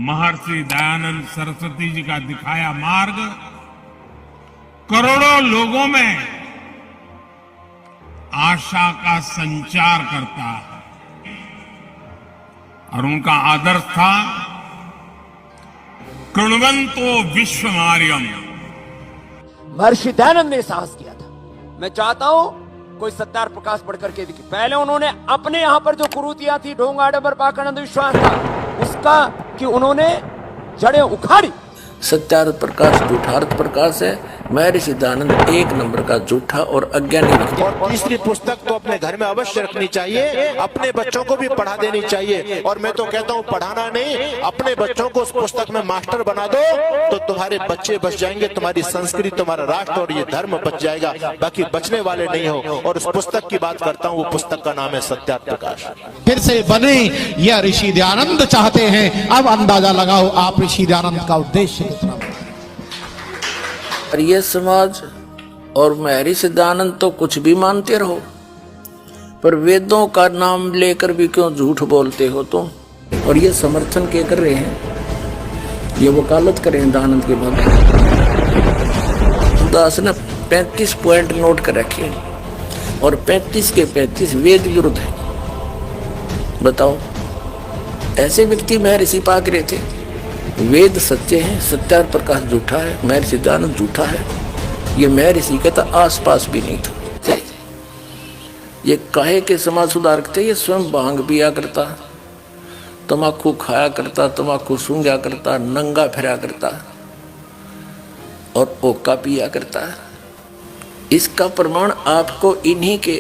महर्षि दयानंद सरस्वती जी का दिखाया मार्ग करोड़ों लोगों में आशा का संचार करता है और उनका आदर्श था कृण्वन्तो विश्वमार्यम। महर्षि दयानंद ने साहस किया था। मैं चाहता हूं कोई सत्यार प्रकाश पढ़ करके दिखे। पहले उन्होंने अपने यहां पर जो कुरीतियां थी, ढोंग आडंबर पाखंड अंधविश्वास था, उसका कि उन्होंने जड़ें उखाड़ी। सत्यार्थ प्रकाश झूठार्थ प्रकाश है। महर्षि दयानंद एक नंबर का झूठा और अज्ञानी व्यक्ति। और तीसरी पुस्तक तो अपने घर में अवश्य रखनी चाहिए, अपने बच्चों को भी पढ़ा देनी चाहिए। और मैं तो कहता हूँ पढ़ाना नहीं, अपने बच्चों को उस पुस्तक में मास्टर बना दो तो तुम्हारे बच्चे बच जाएंगे, तुम्हारी संस्कृति, तुम्हारा राष्ट्र और ये धर्म बच जाएगा, बाकी बचने वाले नहीं हो। और उस पुस्तक की बात करता हूँ, वो पुस्तक का नाम है सत्यार्थ प्रकाश। फिर से बने यह ऋषि दयानंद चाहते हैं। अब अंदाजा लगाओ आप ऋषि दयानंद का उद्देश्य कितना। और ये समाज और महर्षि दयानंद तो कुछ भी मानते रहो, पर वेदों का नाम लेकर भी क्यों झूठ बोलते हो तुम। और ये समर्थन क्या कर रहे हैं, ये वकालत कर रहे हैं दयानंद के बाद। दास ने 35 पॉइंट नोट कर रखे और 35 के 35 वेद विरुद्ध है। बताओ, ऐसे व्यक्ति महर्षि पाक रहे थे। वेद सच्चे हैं, सत्यार्थ प्रकाश झूठा है, महर्षि दयानंद झूठा है। ये महर्षि का तो आसपास भी नहीं था। ये काहे के समाज सुधारक थे। ये स्वयं भांग पिया करता, तमाकू खाया करता, तमाकू सूंघा करता, नंगा फिरा करता और ओका पिया करता। इसका प्रमाण आपको इन्हीं के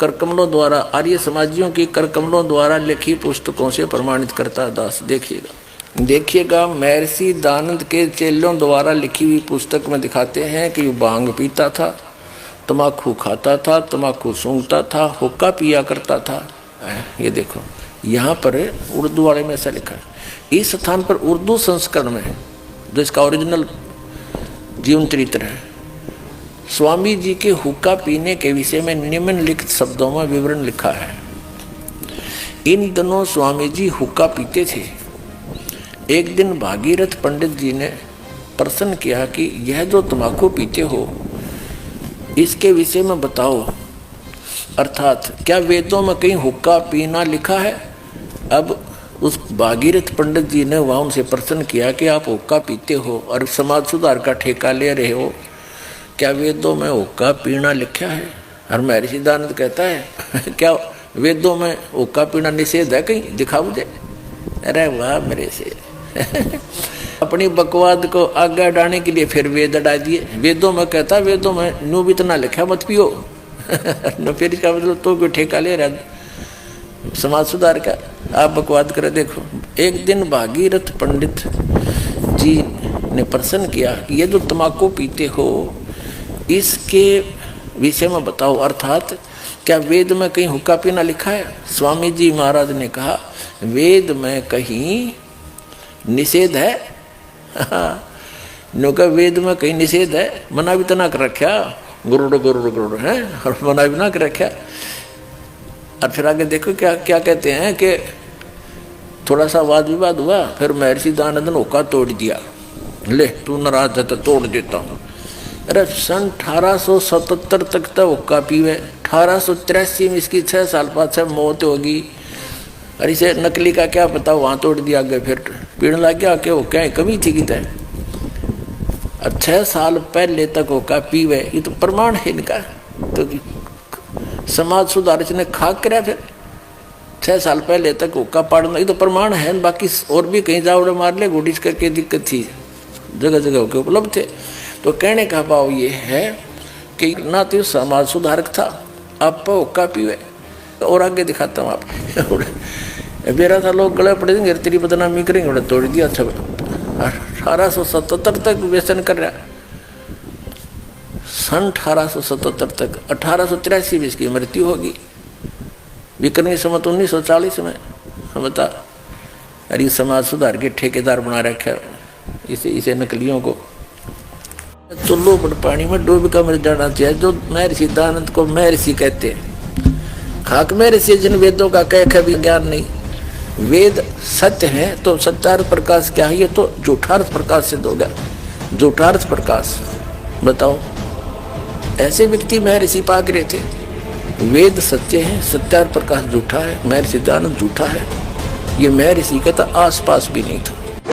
करकमलों द्वारा, आर्य समाजियों की करकमलों द्वारा लिखी पुस्तकों से प्रमाणित करता है। दास देखिएगा महर्षि दयानंद के चेलों द्वारा लिखी हुई पुस्तक में दिखाते हैं कि भांग पीता था, तम्बाकू खाता था, तम्बाकू सूंघता था, हुक्का पिया करता था। ये देखो यहाँ पर उर्दू वाले में ऐसा लिखा है। इस स्थान पर उर्दू संस्करण में है, जो इसका ओरिजिनल जीवन चरित्र है, स्वामी जी के हुक्का पीने के विषय में निम्नलिखित शब्दों में विवरण लिखा है। इन दिनों स्वामी जी हुक्का पीते थे। एक दिन भागीरथ पंडित जी ने प्रश्न किया कि यह जो तम्बाकू पीते हो, इसके विषय में बताओ, अर्थात क्या वेदों में कहीं हुक्का पीना लिखा है। अब उस भागीरथ पंडित जी ने वहाँ उनसे प्रश्न किया कि आप हुक्का पीते हो और समाज सुधार का ठेका ले रहे हो, क्या वेदों में हुक्का पीना लिखा है। और महर्षि दयानंद कहता है क्या वेदों में हुक्का पीना निषेध है, कहीं दिखाओ मुझे। अरे वाह मेरे से अपनी बकवाद को आगे डालने के लिए फिर वेद डाल दिए। वेदों में कहता, वेदों में न्यू भी इतना लिखा मत पियो न, फिर इसका मतलब तो कोई ठेका ले रहा समाज सुधार का। आप बकवाद करे। देखो, एक दिन भागीरथ पंडित जी ने प्रश्न किया कि ये जो तम्बाकू पीते हो, इसके विषय में बताओ, अर्थात क्या वेद में कहीं हुक्का पीना लिखा है। स्वामी जी महाराज ने कहा, वेद में कहीं निषेध है। नौका वेद में कहीं निषेध है, मना भी तो ना कर रखा, गुरुड़ है, और मना भी ना कर रखा। और फिर आगे देखो क्या क्या कहते हैं कि थोड़ा सा वाद विवाद हुआ, फिर महर्षि दयानंद ने हुक्का तोड़ दिया। ले तू नाराज है तो तोड़ देता हूँ। अरे सन 1877 तक तो हुक्का पीवे, 1883 में इसकी 6 साल बाद से मौत होगी। और इसे नकली का क्या पता, वहाँ तोड़ दिया गया, फिर पीने लग गया कि वो क्या कमी थी कि तय। और 6 साल पहले तक हुक्का पीवे, ये तो प्रमाण है इनका। तो समाज सुधारक ने खाक करा, फिर 6 साल पहले तक हुक्का पाड़ना, ये तो प्रमाण है। बाकी और भी कहीं जावड़े मार ले, गुडिश करके दिक्कत थी, जगह जगह होके उपलब्ध थे। तो कहने का भाव ये है कि ना तो समाज सुधारक था, आप हुक्का पीवे। और आगे दिखाता हूँ आप मेरा था लोग गले पड़े देंगे, तेरी बदनामी करेंगे, उन्हें तोड़ दिया। अच्छा 1877 तक व्यसन कर रहा, सन 1877 तक। 1883 में इसकी मृत्यु होगी, विक्रमी संवत 1940 में। बता, अरे समाज सुधार के ठेकेदार बना रखा इसे नकलियों को। चुल्लो पर पानी में डूब कर मर जाना चाहिए, जो महर्षि दयानंद को महर्षि कहते हैं। खाक महर्षि जिन वेदों का कह भी ज्ञान नहीं, वेद सत्य है तो सत्यार्थ प्रकाश क्या है? ये तो झूठार्थ प्रकाश सिद्ध हो गया। झूठार्थ प्रकाश बताओ, ऐसे व्यक्ति महर्षि पागरे थे। वेद सत्य है, सत्यार्थ प्रकाश झूठा है, महर्षि दयानंद झूठा है, ये महर्षि का तो आसपास भी नहीं था।